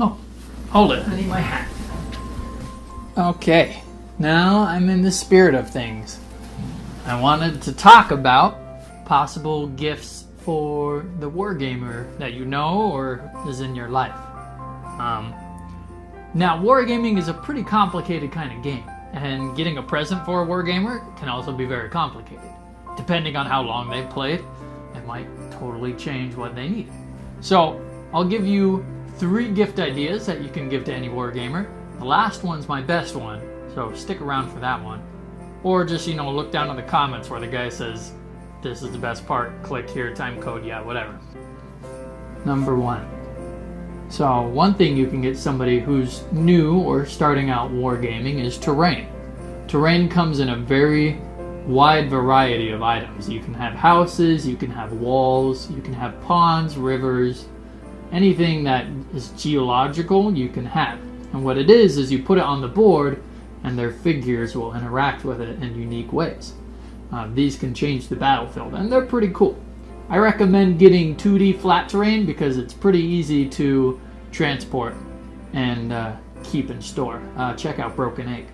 Oh, hold it. I need my hat. Okay, now I'm in the spirit of things. I wanted to talk about possible gifts for the Wargamer that you know or is in your life. Now, wargaming is a pretty complicated kind of game, and getting a present for a Wargamer can also be very complicated. Depending on how long they've played, it might totally change what they need. So, I'll give you 3 gift ideas that you can give to any Wargamer. The last one's my best one, so stick around for that one. Or just, look down in the comments where the guy says, this is the best part, click here, time code, yeah, whatever. Number 1. So, one thing you can get somebody who's new or starting out wargaming is terrain. Terrain comes in a very wide variety of items. You can have houses, you can have walls, you can have ponds, rivers, anything that is geological you can have. And what it is you put it on the board and their figures will interact with it in unique ways. These can change the battlefield and they're pretty cool. I recommend getting 2D flat terrain because it's pretty easy to transport and keep and store. Check out Broken Egg.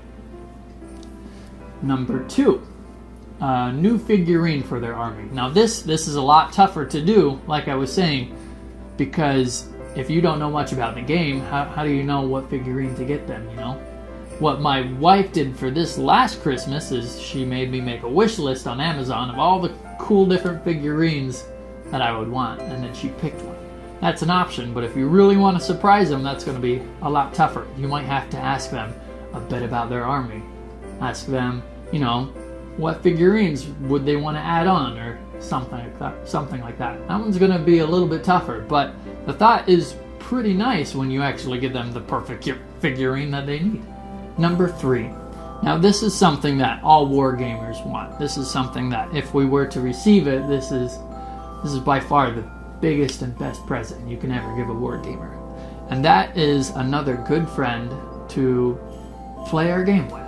Number 2. New figurine for their army. Now this is a lot tougher to do, like I was saying, because if you don't know much about the game, how do you know what figurine to get them, What my wife did for this last Christmas is she made me make a wish list on Amazon of all the cool different figurines that I would want, and then she picked one. That's an option, but if you really want to surprise them, that's going to be a lot tougher. You might have to ask them a bit about their army. Ask them, what figurines would they want to add on, or something like that. That one's going to be a little bit tougher, but the thought is pretty nice when you actually give them the perfect figurine that they need. Number 3. Now this is something that all wargamers want. This is something that if we were to receive it, this is by far the biggest and best present you can ever give a wargamer. And that is another good friend to play our game with,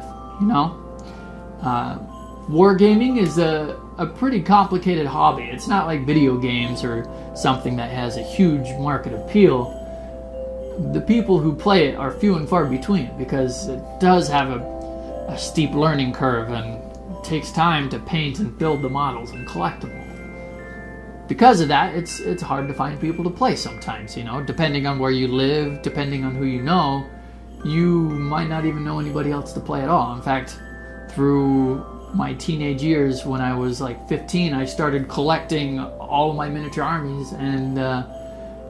Wargaming is a pretty complicated hobby. It's not like video games or something that has a huge market appeal. The people who play it are few and far between because it does have a steep learning curve and it takes time to paint and build the models and collect them all. Because of that, it's hard to find people to play sometimes, Depending on where you live, depending on who you know, you might not even know anybody else to play at all. In fact, through my teenage years, when I was like 15, I started collecting all of my miniature armies, and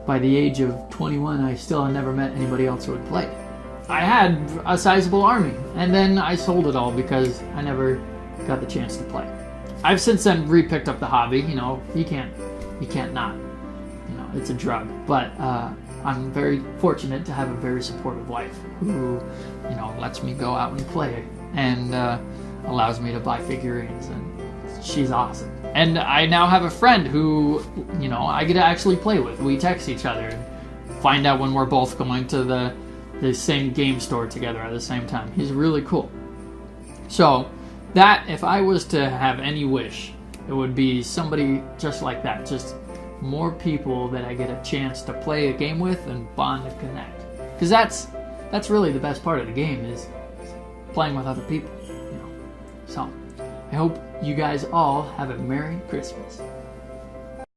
by the age of 21, I still had never met anybody else who had played. I had a sizable army, and then I sold it all because I never got the chance to play. I've since then re-picked up the hobby. You can't not. It's a drug. But I'm very fortunate to have a very supportive wife who, lets me go out and play and allows me to buy figurines, and she's awesome. And I now have a friend who, I get to actually play with. We text each other and find out when we're both going to the same game store together at the same time. He's really cool. So, that, if I was to have any wish, it would be somebody just like that. Just more people that I get a chance to play a game with and bond and connect. Because that's really the best part of the game is playing with other people. So, I hope you guys all have a Merry Christmas.